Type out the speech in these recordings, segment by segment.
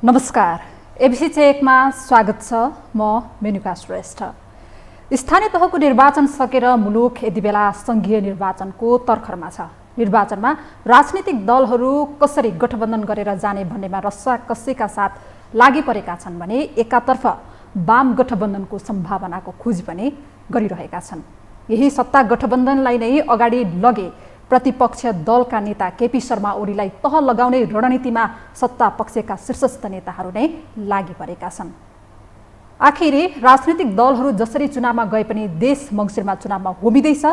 नमस्कार, एबिसी चेकमा स्वागत छ। म मेनुका श्रेष्ठ। स्थानीय तहको निर्वाचन सकेर मुलुक यति बेला संघीय निर्वाचनको तर्खरमा छ। निर्वाचनमा राजनीतिक दलहरू कसरी गठबन्धन गरेर जाने भन्नेमा रस्साकस्सीका साथ लागि परेका छन् भने एकातर्फ वाम गठबन्धनको सम्भावनाको खोज पनि गरिरहेका छन्। यही सत्ता गठबन्धनलाई नै अगाडि लगे प्रतिपक्ष दलका नेता केपी शर्मा ओलीलाई तह लगाउने रणनीतिमा सत्ता पक्षका शीर्षस्थ नेताहरू नै लागि परेका छन्। आखिरी राजनीतिक दलहरू जसरी चुनावमा गए पनि देश मङ्सिरमा चुनावमा होमिँदैछ।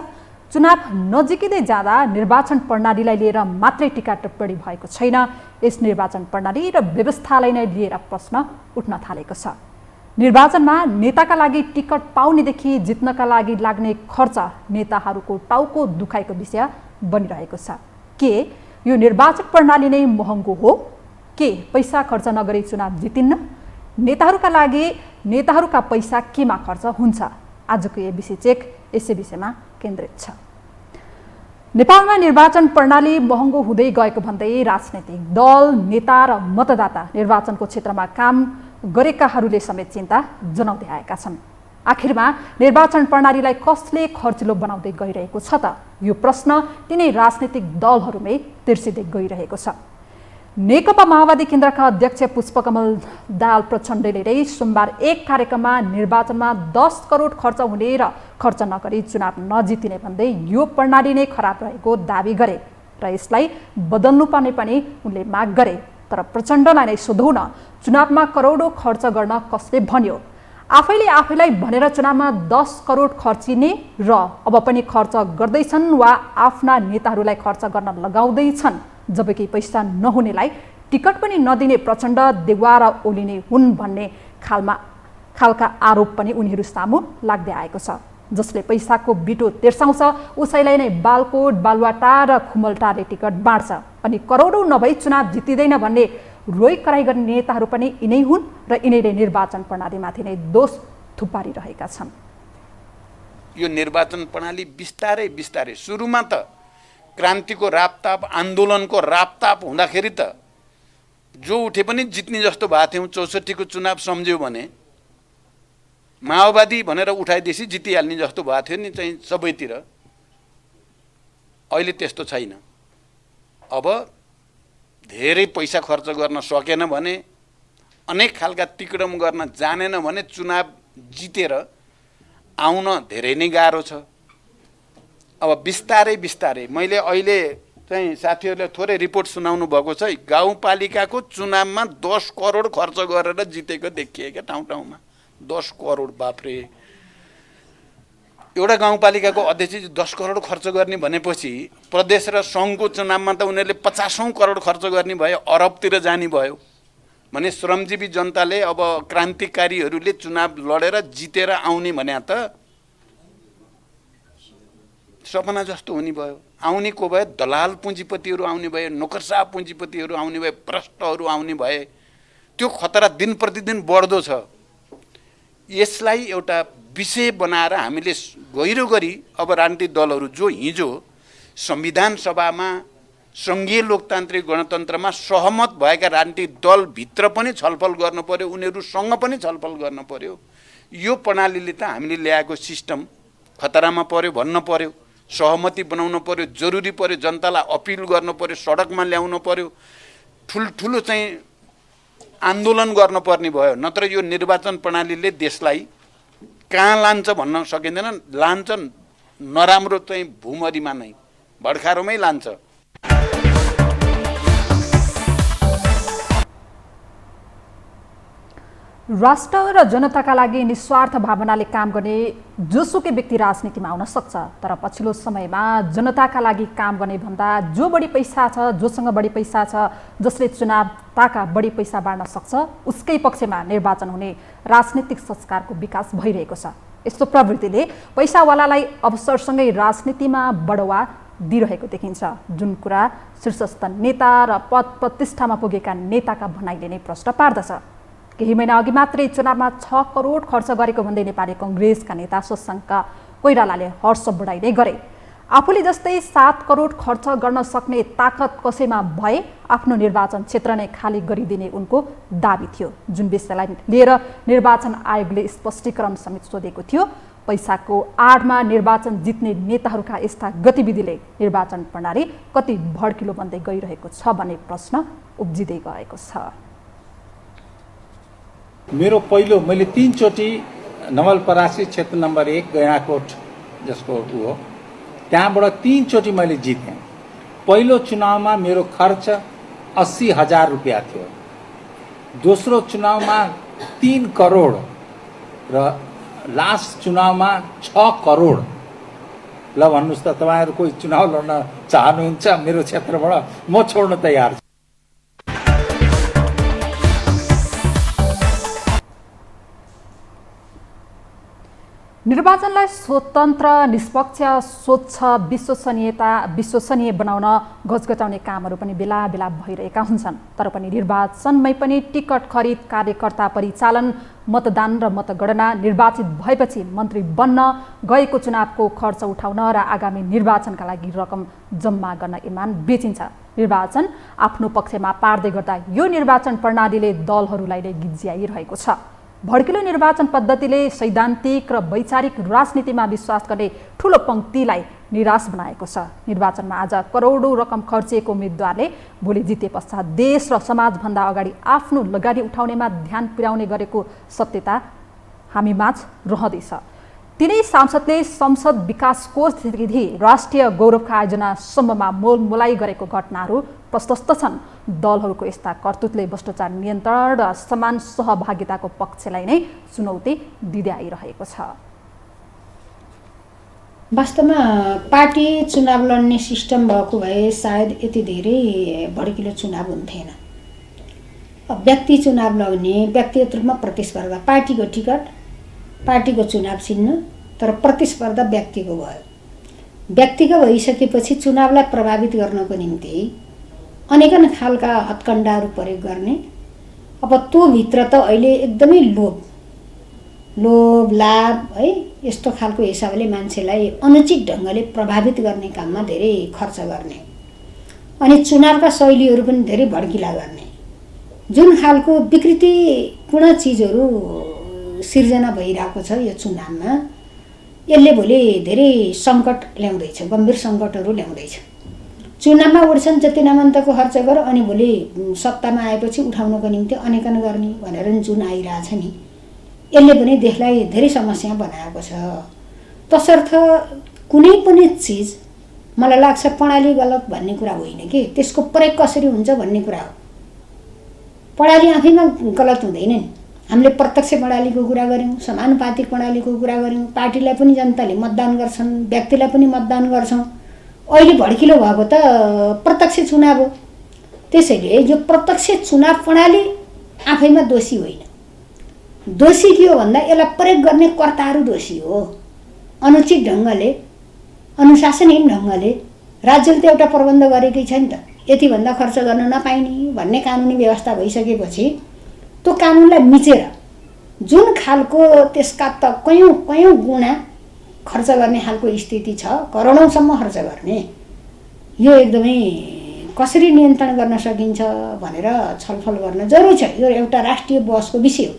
चुनाव नजिकिँदै जाँदा निर्वाचन प्रणालीलाई लिएर मात्रै टीका टिप्पणी भएको छैन। यस निर्वाचन प्रणाली र व्यवस्थालाई नै लिएर प्रश्न उठ्न थालेको छ। निर्वाचनमा नेताका लागि टिकट पाउनेदेखि जित्नका लागि लाग्ने खर्च नेताहरूको टाउको दुखाइको विषय बनिरहेको छ। के यो निर्वाचन प्रणाली नै महँगो हो? के पैसा खर्च नगरी चुनाव जितिन्न? नेताहरूका लागि नेताहरूका पैसा केमा खर्च हुन्छ? आजको एबिसी चेक यसै विषयमा केन्द्रित छ। नेपालमा निर्वाचन प्रणाली महँगो हुँदै गएको भन्दै राजनीतिक दल, नेता र मतदाता निर्वाचनको क्षेत्रमा काम गरेकाहरूले समेत चिन्ता जनाउँदै आएका छन्। आखिरमा निर्वाचन प्रणालीलाई कसले खर्चिलो बनाउँदै गइरहेको छ त? यो प्रश्न तिनै राजनीतिक दलहरूमै तिर्सिँदै गइरहेको छ। नेकपा माओवादी केन्द्रका अध्यक्ष पुष्पकमल दाहाल प्रचण्डले नै सोमबार एक कार्यक्रममा निर्वाचनमा 10 करोड खर्च हुने र खर्च नगरी चुनाव नजितिने भन्दै यो प्रणाली नै खराब रहेको दावी गरे र यसलाई बदल्नुपर्ने पनि उनले माग गरे। तर प्रचण्डलाई नै सोधौँ न, चुनावमा करोडौँ खर्च गर्न कसले भन्यो? आफैले आफैलाई भनेर चुनावमा 10 करोड खर्चिने र अब पनि खर्च गर्दैछन् वा आफ्ना नेताहरूलाई खर्च गर्न लगाउँदैछन्, जबकि पैसा नहुनेलाई टिकट पनि नदिने प्रचण्ड देउवा र ओली नै हुन् भन्ने खालका आरोप पनि उनीहरू सामु लाग्दै आएको छ। जसले पैसाको बिटो तेर्साउँछ उसैलाई नै बालकोट, बालुवाटार र खुमलटारले टिकट बाँड्छ अनि करोडौँ नभई चुनाव जितिँदैन भन्ने रोइ कराई गर्ने नेताहरू पनि यिनै हुन् र यिनैले निर्वाचन प्रणालीमाथि नै दोष थुपारिरहेका छन्। यो निर्वाचन प्रणाली बिस्तारै बिस्तारै सुरुमा त क्रान्तिको रापताप, आन्दोलनको रापताप हुँदाखेरि त जो उठे पनि जित्ने जस्तो भएको थियौँ। 64 को चुनाव सम्झ्यौ भने माओवादी भनेर उठाइदिएपछि जितिहाल्ने जस्तो भएको थियो नि चाहिँ सबैतिर। अहिले त्यस्तो छैन। अब धेरै पैसा खर्च गर्न सकेन भने, अनेक खालका तिक्रम गर्न जानेन भने चुनाव जितेर आउन धेरै नै गाह्रो छ। अब बिस्तारै बिस्तारै मैले अहिले चाहिँ साथीहरूले थोरै रिपोर्ट सुनाउनु भएको छ। गाउँपालिकाको चुनावमा 10 करोड खर्च गरेर जितेको देखिए क्या ठाउँ ठाउँमा। 10 करोड, बाफ्रे! एउटा गाउँपालिकाको अध्यक्ष 10 करोड खर्च गर्ने भनेपछि प्रदेश र सङ्घको चुनावमा त उनीहरूले 50औं करोड खर्च गर्ने भयो, अरबतिर जाने भयो भने श्रमजीवी जनताले अब क्रान्तिकारीहरूले चुनाव लडेर जितेर आउने भने त सपना जस्तो हुने भयो। आउने को भए दलाल पुँजीपतिहरू आउने भए, नोकरशाह पुँजीपतिहरू आउने भए, भ्रष्टहरू आउने भए। त्यो खतरा दिन प्रतिदिन बढ्दो छ। यसलाई एउटा विषय बनाएर हामीले गहिरो गरी अब राजनीतिक दलहरू जो हिजो संविधान सभामा सङ्घीय लोकतान्त्रिक गणतन्त्रमा सहमत भएका राजनीतिक दलभित्र पनि छलफल गर्नु पर्यो, उनीहरूसँग पनि छलफल गर्नु पर्यो। यो प्रणालीले त हामीले ल्याएको सिस्टम खतरामा पर्यो भन्न पर्यो, सहमति बनाउनु पर्यो, जरुरी पर्यो, जनतालाई अपिल गर्नु पर्यो, सडकमा ल्याउनु पर्यो, ठुल्ठुलो चाहिँ आन्दोलन गर्नुपर्ने भयो। नत्र यो निर्वाचन प्रणालीले देशलाई कहाँ लान्छ भन्न सकिँदैन। लान्छ नराम्रो चाहिँ भूमरीमा नै, भड्खारोमै लान्छ। राष्ट्र र जनताका लागि निस्वार्थ भावनाले काम गर्ने जोसुकै व्यक्ति राजनीतिमा आउन सक्छ। तर पछिल्लो समयमा जनताका लागि काम गर्ने भन्दा जो बढी पैसा छ, जोसँग बढी पैसा छ, जसले चुनावताका बढी पैसा बाँड्न सक्छ उसकै पक्षमा निर्वाचन हुने राजनीतिक संस्कारको विकास भइरहेको छ। यस्तो प्रवृत्तिले पैसावालालाई अवसरसँगै राजनीतिमा बढावा दिइरहेको देखिन्छ, जुन कुरा शीर्षस्थ नेता र पद प्रतिष्ठामा पुगेका नेताका भनाइले नै प्रश्न पार्दछ। केही महिना अघि मात्रै चुनावमा 6 करोड खर्च गरेको भन्दै नेपाली कङ्ग्रेसका नेता शशाङ्क कोइरालाले हर्ष बढाइदै गरे। आफूले जस्तै 7 करोड खर्च गर्न सक्ने ताकत कसैमा भए आफ्नो निर्वाचन क्षेत्र नै खाली गरिदिने उनको दाबी थियो, जुन विषयलाई लिएर निर्वाचन आयोगले स्पष्टीकरण समेत सोधेको थियो। पैसाको आडमा निर्वाचन जित्ने नेताहरूका यस्ता गतिविधिले निर्वाचन प्रणाली कति भड्किलो बन्दै गइरहेको छ भन्ने प्रश्न उब्जिँदै गएको छ। मेरो पहिलो मैले 3 चोटि नवलपरासी क्षेत्र नम्बर 1 गैँडाकोट जसको हो त्यहाँबाट 3 चोटि मैले जितेँ। पहिलो चुनावमा मेरो खर्च 80,000 रुपियाँ थियो। दोस्रो चुनावमा 3 करोड र लास्ट चुनावमा 6 करोड। ल भन्नुहोस् त तपाईँहरू कोही चुनाव लड्न चाहनुहुन्छ मेरो क्षेत्रबाट? म छोड्न तयार छु। निर्वाचनलाई स्वतन्त्र, निष्पक्ष, स्वच्छ, विश्वसनीय बनाउन गजगजाउने कामहरू पनि बेला बेला भइरहेका हुन्छन्। तर पनि निर्वाचनमै पनि टिकट खरिद, कार्यकर्ता परिचालन, मतदान र मतगणना, निर्वाचित भएपछि मन्त्री बन्न, गएको चुनावको खर्च उठाउन र आगामी निर्वाचनका लागि रकम जम्मा गर्न इमान बेचिन्छ। निर्वाचन आफ्नो पक्षमा पार्दै गर्दा यो निर्वाचन प्रणालीले दलहरूलाई नै गिज्याइरहेको छ। भड्किलो निर्वाचन पद्धतिले सैद्धान्तिक र वैचारिक राजनीतिमा विश्वास गर्ने ठूलो पंक्तिलाई निराश बनाएको छ। निर्वाचनमा आज करोडौं रकम खर्चिएको उम्मेद्वारले भोलि जिते पश्चात देश र समाजभन्दा अगाडि आफ्नो लगानी उठाउनेमा ध्यान पुर्याउने गरेको सत्यता हामीमाझ रहँदैछ। तिनै सांसदले संसद विकास कोषदेखि राष्ट्रिय गौरवका आयोजनासम्ममा मोलमोलाई गरेको घटनाहरू प्रशस्त छन्। दलहरूको यस्ता कर्तुत्वले भ्रष्टाचार नियन्त्रण र समान सहभागिताको पक्षलाई नै चुनौती दिँदै आइरहेको छ। वास्तवमा पार्टी चुनाव लड्ने सिस्टम भएको भए सायद यति धेरै भड्किलो चुनाव हुन्थेन। व्यक्ति चुनाव लड्ने, व्यक्तिगत रूपमा प्रतिस्पर्धा, पार्टीको टिकट, पार्टीको चुनाव चिन्ह, तर प्रतिस्पर्धा व्यक्तिको भयो। व्यक्तिको भइसकेपछि चुनावलाई प्रभावित गर्नको निम्ति अनेकन खालका हत्कण्डाहरू प्रयोग गर्ने। अब त्यो भित्र त अहिले एकदमै लोभ लाभ है यस्तो खालको हिसाबले मान्छेलाई अनुचित ढङ्गले प्रभावित गर्ने काममा धेरै खर्च गर्ने अनि चुनावका शैलीहरू पनि धेरै भड्किला गर्ने, जुन खालको विकृतिपूर्ण चिजहरू सिर्जना भइरहेको छ यो चुनावमा, यसले भोलि धेरै सङ्कट ल्याउँदैछ, गम्भीर सङ्कटहरू ल्याउँदैछ। चुनावमा उठ्छन् जति नामान्तको खर्च गर अनि भोलि सत्तामा आएपछि उठाउनको निम्ति अनेकन गर्ने भनेर जुन आइरहेछ नि, यसले पनि देशलाई धेरै समस्या बनाएको छ। तसर्थ कुनै पनि चिज मलाई लाग्छ प्रणाली गलत भन्ने कुरा होइन कि त्यसको प्रयोग कसरी हुन्छ भन्ने कुरा हो। प्रणाली आफैमा गलत हुँदैन नि। हामीले प्रत्यक्ष प्रणालीको कुरा गऱ्यौँ, समानुपातिक प्रणालीको कुरा गऱ्यौँ, पार्टीलाई पनि जनताले मतदान गर्छन्, व्यक्तिलाई पनि मतदान गर्छौँ। अहिले भड्किलो भएको त प्रत्यक्ष चुनाव हो। त्यसैले यो प्रत्यक्ष चुनाव प्रणाली आफैमा दोषी होइन। दोषी के हो भन्दा यसलाई प्रयोग गर्ने कर्ताहरू दोषी हो। अनुचित ढङ्गले, अनुशासनहीन ढङ्गले राज्यले त एउटा प्रबन्ध गरेकै छ नि त, यति भन्दा खर्च गर्न नपाइने भन्ने कानुनी व्यवस्था भइसकेपछि त्यो कानुनलाई मिचेर जुन खालको त्यसका त कयौं गुणा खर्च गर्ने खालको स्थिति छ, करोडौंसम्म खर्च गर्ने, यो एकदमै कसरी नियन्त्रण गर्न सकिन्छ भनेर छलफल गर्न जरुरी छ। यो एउटा राष्ट्रिय बहसको विषय हो,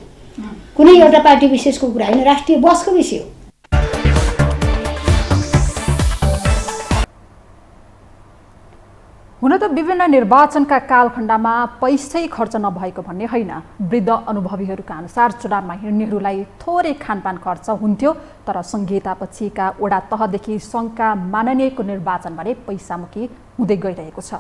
कुनै एउटा पार्टी विशेषको कुरा होइन, राष्ट्रिय बहसको विषय हो। हुन त विभिन्न निर्वाचनका कालखण्डमा पैसै खर्च नभएको भन्ने होइन। वृद्ध अनुभवीहरूका अनुसार चुनावमा हिँड्नेहरूलाई थोरै खानपान खर्च हुन्थ्यो, तर संहितापछिका वडा तहदेखि सङ्घका माननीयको निर्वाचन भने पैसामुखी हुँदै गइरहेको छ।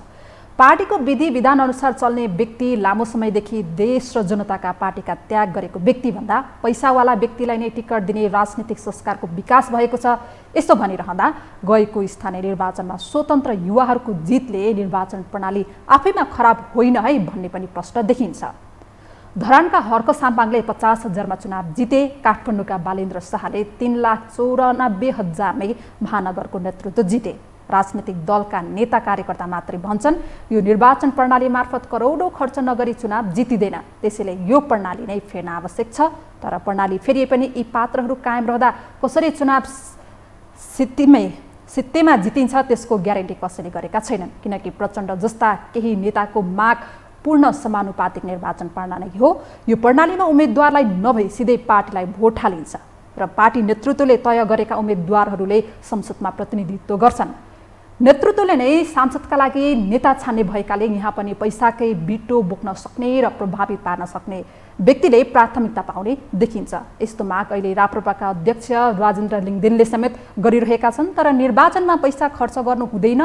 पार्टीको विधि विधान अनुसार चल्ने व्यक्ति लामो समयदेखि देश र जनताका पार्टीका त्याग गरेको व्यक्तिभन्दा पैसावाला व्यक्तिलाई नै टिकट दिने राजनीतिक संस्कारको विकास भएको छ। यसो भनिरहँदा गएको स्थानीय निर्वाचनमा स्वतन्त्र युवाहरूको जितले निर्वाचन प्रणाली आफैमा खराब होइन है भन्ने पनि प्रश्न देखिन्छ। धरानका हर्क साम्पाङले 50,000मा चुनाव जिते। काठमाडौँका बालेन्द्र शाहले 3,94,000मै महानगरको नेतृत्व जिते। राजनीतिक दलका नेता कार्यकर्ता मात्रै भन्छन् यो निर्वाचन प्रणाली मार्फत करोडौं खर्च नगरी चुनाव जितिँदैन, त्यसैले यो प्रणाली नै फेर्न आवश्यक छ। तर प्रणाली फेरिए पनि यी पात्रहरू कायम रहँदा कसरी चुनाव सित्तेमा जितिन्छ त्यसको ग्यारेन्टी कसैले गरेका छैनन्, किनकि प्रचण्ड जस्ता केही नेताको माग पूर्ण समानुपातिक निर्वाचन प्रणाली हो। यो प्रणालीमा उम्मेदवारलाई नभई सिधै पार्टीलाई भोट हालिन्छ र पार्टी नेतृत्वले तय गरेका उम्मेदवारहरूले संसदमा प्रतिनिधित्व गर्छन्। नेतृत्वले नै सांसदका लागि नेता छान्ने भएकाले यहाँ पनि पैसाकै बिटो बोक्न सक्ने र प्रभावित पार्न सक्ने व्यक्तिले प्राथमिकता पाउने देखिन्छ। यस्तो माग अहिले राप्रपाका अध्यक्ष राजेन्द्र लिङदेनले समेत गरिरहेका छन्। तर निर्वाचनमा पैसा खर्च गर्नु हुँदैन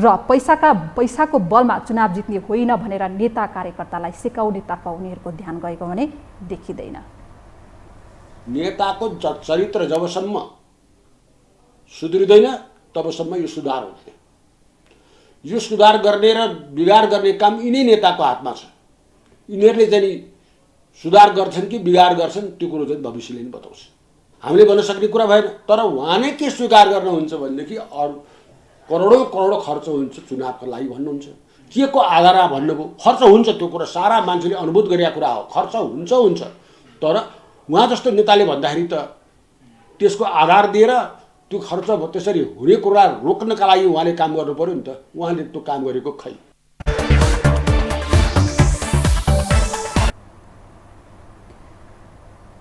र पैसाको बलमा चुनाव जित्ने होइन भनेर नेता कार्यकर्तालाई सिकाउनेतर्फ उनीहरूको ध्यान गएको भने देखिँदैन। नेताको चरित्र जबसम्म सुध्रिँदैन तबसम्म यो सुधार हुँदैन। यो सुधार गर्ने र बिगार गर्ने काम यिनै नेताको हातमा छ। यिनीहरूले चाहिँ सुधार गर्छन् कि बिगार गर्छन् त्यो कुरो चाहिँ भविष्यले नै बताउँछ। हामीले भन्न सक्ने कुरा भएन। तर उहाँ नै के स्वीकार गर्नुहुन्छ भनेदेखि अरू करोडौँ करोड खर्च हुन्छ चुनावको लागि भन्नुहुन्छ। के को आधारमा भन्नुभयो? खर्च हुन्छ, त्यो कुरा सारा मान्छेले अनुभूत गरेका कुरा हो। खर्च हुन्छ। तर उहाँ जस्तो नेताले भन्दाखेरि त त्यसको आधार दिएर त्यो खर्च त्यसरी हुने कुरा रोक्नका लागि उहाँले काम गर्नु पर्यो नि त। उहाँले त्यो काम गरेको खै।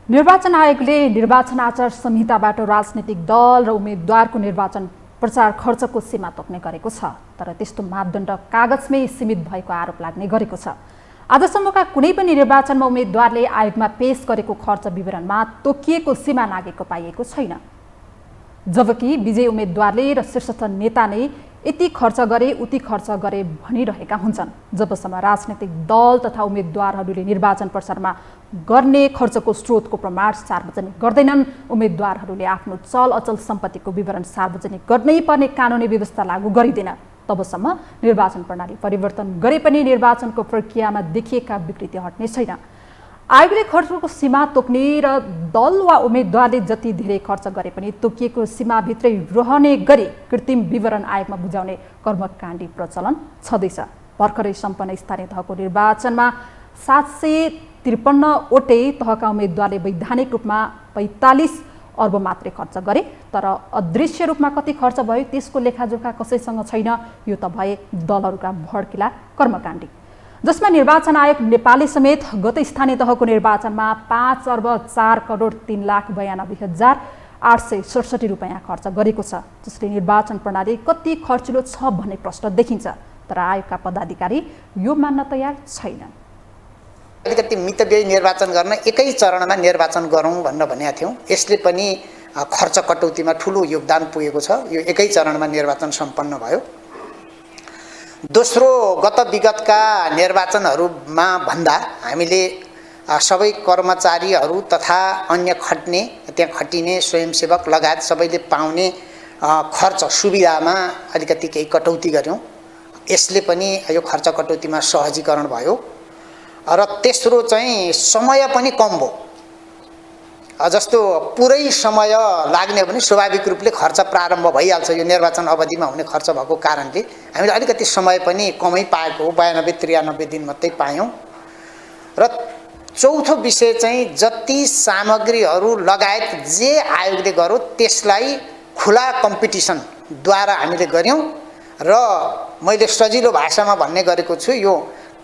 निर्वाचन आयोगले निर्वाचन आचार संहिताबाट राजनीतिक दल र उम्मेदवारको निर्वाचन प्रचार खर्चको सीमा तोक्ने गरेको छ। तर त्यस्तो मापदण्ड कागजमै सीमित भएको आरोप लाग्ने गरेको छ। आजसम्मका कुनै पनि निर्वाचनमा उम्मेदवारले आयोगमा पेश गरेको खर्च विवरणमा तोकिएको सीमा नागेको पाइएको छैन। जबकि विजयी उम्मेदवारले र शीर्षस्थ नेता नै यति खर्च गरे उति खर्च गरे भनिरहेका हुन्छन्। जबसम्म राजनैतिक दल तथा उम्मेदवारहरूले निर्वाचन प्रचारमा गर्ने खर्चको स्रोतको प्रमाण सार्वजनिक गर्दैनन्, उम्मेदवारहरूले आफ्नो चल अचल सम्पत्तिको विवरण सार्वजनिक गर्नै पर्ने कानुनी व्यवस्था लागू गरिँदैन, तबसम्म निर्वाचन प्रणाली परिवर्तन गरे पनि निर्वाचनको प्रक्रियामा देखिएका विकृति हट्ने छैन। आयोगले खर्चको सीमा तोक्ने र दल वा उम्मेदवारले जति धेरै खर्च गरे पनि तोकिएको सीमाभित्रै रहने गरी कृत्रिम विवरण आयोगमा बुझाउने कर्मकाण्डी प्रचलन छँदैछ। भर्खरै सम्पन्न स्थानीय तहको निर्वाचनमा 753 वटै तहका उम्मेदवारले वैधानिक रूपमा 45 अर्ब मात्रै खर्च गरे। तर अदृश्य रूपमा कति खर्च भयो त्यसको लेखाजोखा कसैसँग छैन। यो त भए दलहरूका भड्किला कर्मकाण्डी, जसमा निर्वाचन आयोग नेपालले समेत गत स्थानीय तहको निर्वाचनमा 5 अर्ब 4 करोड 3,92,867 रुपियाँ खर्च गरेको छ, जसले निर्वाचन प्रणाली कति खर्चिलो छ भन्ने प्रश्न देखिन्छ। तर आयोगका पदाधिकारी यो मान्न तयार छैनन्। अलिकति मितव्ययी निर्वाचन गर्न एकै चरणमा निर्वाचन गरौँ भनेर भनेका थियौँ। यसले पनि खर्च कटौतीमा ठुलो योगदान पुगेको छ। यो एकै चरणमा निर्वाचन सम्पन्न भयो। दोस्रो, गत विगतका निर्वाचनहरूमा भन्दा हामीले सबै कर्मचारीहरू तथा अन्य त्यहाँ खटिने स्वयंसेवक लगायत सबैले पाउने खर्च सुविधामा अलिकति केही कटौती गऱ्यौँ। यसले पनि यो खर्च कटौतीमा सहजीकरण भयो। र तेस्रो चाहिँ समय पनि कम भयो। जस्तो पुरै समय लाग्ने भने स्वाभाविक रूपले खर्च प्रारम्भ भइहाल्छ। यो निर्वाचन अवधिमा हुने खर्च भएको कारणले हामीले अलिकति समय पनि कमै पाएको हो, 92-93 दिन मात्रै पायौँ। र चौथो विषय चाहिँ जति सामग्रीहरू लगायत जे आयोगले गर्यो त्यसलाई खुला कम्पिटिसनद्वारा हामीले गऱ्यौँ। र मैले सजिलो भाषामा भन्ने गरेको छु, यो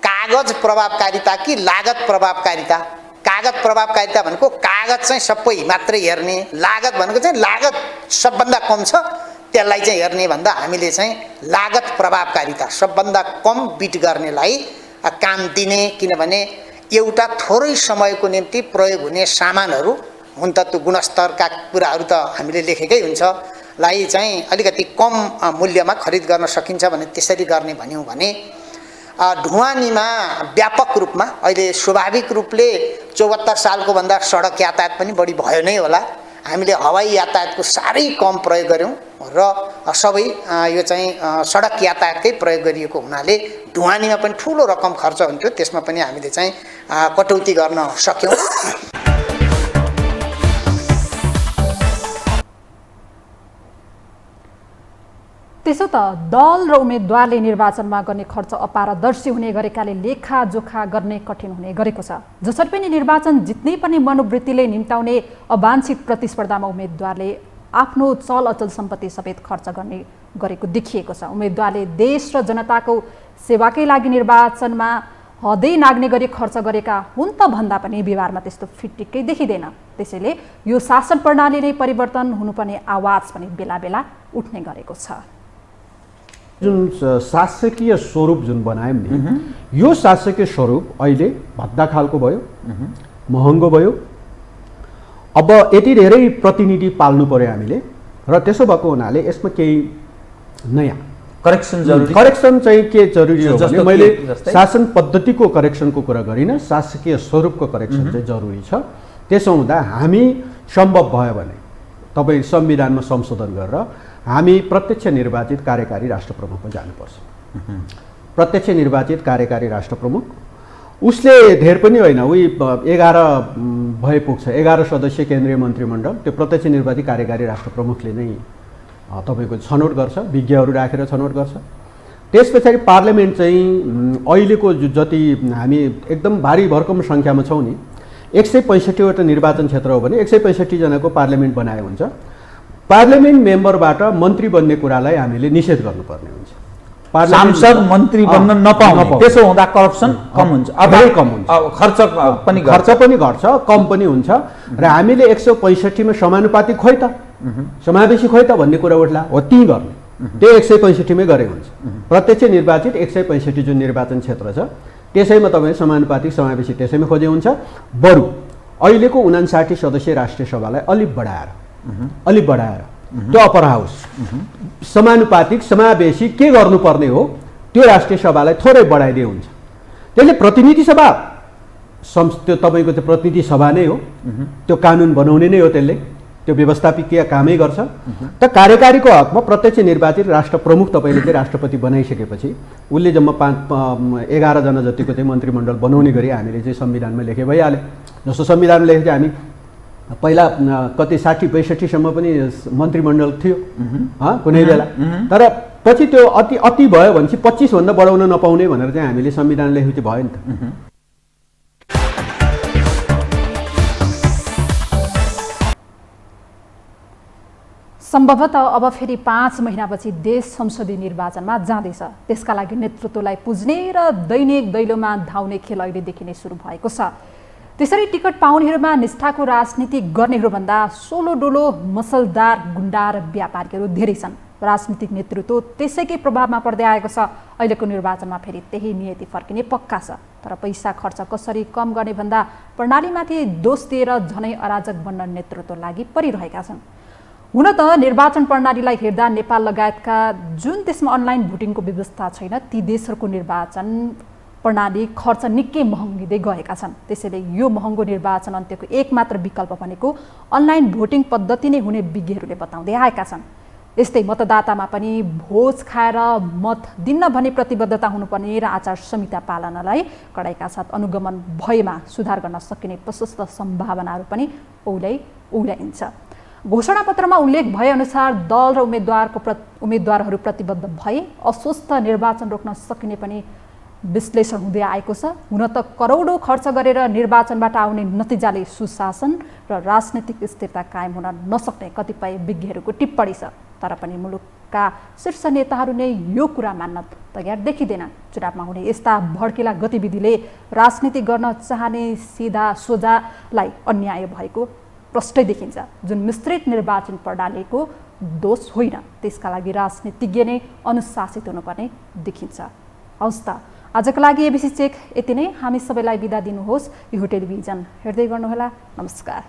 कागज प्रभावकारिता कि लागत प्रभावकारिता। कागज प्रभावकारिता भनेको कागज चाहिँ सबै मात्रै हेर्ने, लागत भनेको चाहिँ लागत सबभन्दा कम छ त्यसलाई चाहिँ हेर्ने भन्दा हामीले चाहिँ लागत प्रभावकारिता सबभन्दा कम बिट गर्नेलाई काम दिने। किनभने एउटा थोरै समयको निम्ति प्रयोग हुने सामानहरू हुन त त्यो गुणस्तरका कुराहरू त हामीले लेखेकै हुन्छ लाई चाहिँ अलिकति कम मूल्यमा खरिद गर्न सकिन्छ भने त्यसरी गर्ने भन्यौँ भने ढुवानीमा व्यापक रूपमा अहिले स्वाभाविक रूपले 74 सालको भन्दा सडक यातायात पनि बढी भयो नै होला। हामीले हवाई यातायातको साह्रै कम प्रयोग गऱ्यौँ र सबै यो चाहिँ सडक यातायातकै प्रयोग गरिएको हुनाले ढुवानीमा पनि ठुलो रकम खर्च हुन्थ्यो, त्यसमा पनि हामीले चाहिँ कटौती गर्न सक्यौँ। त्यसो त दल र उम्मेदवारले निर्वाचनमा गर्ने खर्च अपारदर्शी हुने गरेकाले लेखाजोखा गर्ने कठिन हुने गरेको छ। जसरी पनि निर्वाचन जित्नै पर्ने मनोवृत्तिले निम्ताउने अवांछित प्रतिस्पर्धामा उम्मेदवारले आफ्नो चल अचल सम्पत्ति समेत खर्च गरेको देखिएको छ। उम्मेदवारले देश र जनताको सेवाकै लागि निर्वाचनमा हदै नाग्ने गरी खर्च गरेका हुन् त भन्दा पनि व्यवहारमा त्यस्तो फिटिक्कै देखिँदैन। त्यसैले यो शासन प्रणाली नै परिवर्तन हुनुपर्ने आवाज पनि बेला बेला उठ्ने गरेको छ। जुन शासकीय स्वरूप जुन बनायौँ नि, यो शासकीय स्वरूप अहिले भद्दा खालको भयो, महँगो भयो। अब यति धेरै प्रतिनिधि पाल्नु पर्यो हामीले, र त्यसो भएको हुनाले यसमा केही नयाँ करेक्सन चाहिँ के जरुरी हो भने, मैले शासन पद्धतिको करेक्सनको कुरा गरिनँ, शासकीय स्वरूपको करेक्सन चाहिँ जरुरी छ। त्यसो हुँदा हामी सम्भव भयो भने तपाईँ संविधानमा संशोधन गरेर हामी प्रत्यक्ष निर्वाचित कार्यकारी राष्ट्रप्रमुखमा जानुपर्छ। प्रत्यक्ष निर्वाचित कार्यकारी राष्ट्रप्रमुख उसले धेर पनि होइन, उही 11 भए पुग्छ, 11 सदस्यीय केन्द्रीय मन्त्रीमण्डल। त्यो प्रत्यक्ष निर्वाचित कार्यकारी राष्ट्रप्रमुखले नै तपाईँको छनौट गर्छ, विज्ञहरू राखेर छनौट गर्छ। त्यस पछाडि पार्लियामेन्ट चाहिँ अहिलेको जति हामी एकदम भारी भरकम सङ्ख्यामा छौँ नि, 165वटा निर्वाचन क्षेत्र हो भने 165 जनाको पार्लियामेन्ट बनाएको हुन्छ। पार्लियामेन्ट मेम्बरबाट मन्त्री बन्ने कुरालाई हामीले निषेध गर्नुपर्ने हुन्छ। सांसद मन्त्री बन्न नपाउने, त्यसो हुँदा करप्सन कम हुन्छ, धेरै कम हुन्छ, खर्च पनि घट्छ, कम पनि हुन्छ। र हामीले 165 मा समानुपातिक खोइ त, समावेशी खोइ त भन्ने कुरा उठ्ला हो, ती गर्ने त्यो 165 मै गरे हुन्छ। प्रत्यक्ष निर्वाचित 165 जुन निर्वाचन क्षेत्र छ त्यसैमा तपाईँ समानुपातिक समावेशी त्यसैमा खोजे हुन्छ। बरु अहिलेको 59 सदस्यीय राष्ट्रिय सभालाई अलिक बढाएर त्यो अप्पर हाउस समानुपातिक समावेशी के गर्नुपर्ने हो त्यो राष्ट्रिय सभालाई थोरै बढाइदिए हुन्छ। त्यसले प्रतिनिधि सभा त्यो तपाईँको त्यो प्रतिनिधि सभा नै हो, त्यो कानुन बनाउने नै हो, त्यसले त्यो व्यवस्थापकीय कामै गर्छ। त कार्यकारीको हकमा प्रत्यक्ष निर्वाचित राष्ट्रप्रमुख तपाईँले चाहिँ राष्ट्रपति बनाइसकेपछि उसले जम्मा 11 जना जतिको चाहिँ मन्त्रीमण्डल बनाउने गरी हामीले चाहिँ संविधानमा लेखे भइहाल्यो। जस्तो संविधानमा लेखे चाहिँ हामी पहिला कति 60-62 सम्म पनि मन्त्रीमण्डल थियो कुनै बेला, तर पछि त्यो अति भयो भनेपछि 25 भन्दा बढाउन नपाउने भनेर चाहिँ हामीले संविधान लेखेपछि भयो नि त। सम्भवतः अब फेरि 5 महिनापछि देश संसदीय निर्वाचनमा जाँदैछ। त्यसका लागि नेतृत्वलाई पुज्ने र दैनिक दैलोमा धाउने खेल अहिलेदेखि नै सुरु भएको छ। त्यसरी टिकट पाउनेहरूमा निष्ठाको राजनीति गर्नेहरूभन्दा सोलो डोलो मसलदार गुण्डा र व्यापारीहरू धेरै छन्। राजनीतिक नेतृत्व त्यसैकै प्रभावमा पर्दै आएको छ। अहिलेको निर्वाचनमा फेरि त्यही नियति फर्किने पक्का छ। तर पैसा खर्च कसरी कम गर्ने भन्दा प्रणालीमाथि दोष दिएर झनै अराजक बन्न नेतृत्व लागि परिरहेका छन्। हुन त निर्वाचन प्रणालीलाई हेर्दा नेपाल लगायतका जुन देशमा अनलाइन भोटिङको व्यवस्था छैन ती देशहरूको निर्वाचन प्रणाली खर्च निकै महँगिँदै गएका छन्। त्यसैले यो महँगो निर्वाचन अन्त्यको एकमात्र विकल्प भनेको अनलाइन भोटिङ पद्धति नै हुने विज्ञहरूले बताउँदै आएका छन्। यस्तै मतदातामा पनि भोज खाएर मत दिन भन्ने प्रतिबद्धता हुनुपर्ने र आचार संहिता पालनालाई कडाइका साथ अनुगमन भएमा सुधार गर्न सकिने प्रशस्त सम्भावनाहरू पनि औल्याइन्छ। घोषणापत्रमा उल्लेख भएअनुसार दल र उम्मेदवारहरू प्रतिबद्ध भए अस्वस्थ निर्वाचन रोक्न सकिने पनि विश्लेषण हुँदै आएको छ। हुन त करोडौँ खर्च गरेर निर्वाचनबाट आउने नतिजाले सुशासन र राजनैतिक स्थिरता कायम हुन नसक्ने कतिपय विज्ञहरूको टिप्पणी छ। तर पनि मुलुकका शीर्ष नेताहरू नै यो कुरा मान्न तयार देखिँदैन। चुनावमा हुने यस्ता भड्किला गतिविधिले राजनीति गर्न चाहने सिधा सोझालाई अन्याय भएको प्रष्टै देखिन्छ। जुन मिश्रित निर्वाचन प्रणालीको दोष होइन, त्यसका लागि राजनीतिज्ञ नै अनुशासित हुनुपर्ने देखिन्छ। हवस् त, आजको लागि एबिसी चेक यति नै। हामी सबैलाई बिदा दिनुहोस्। यो टेलिभिजन हेर्दै गर्नुहोला। नमस्कार।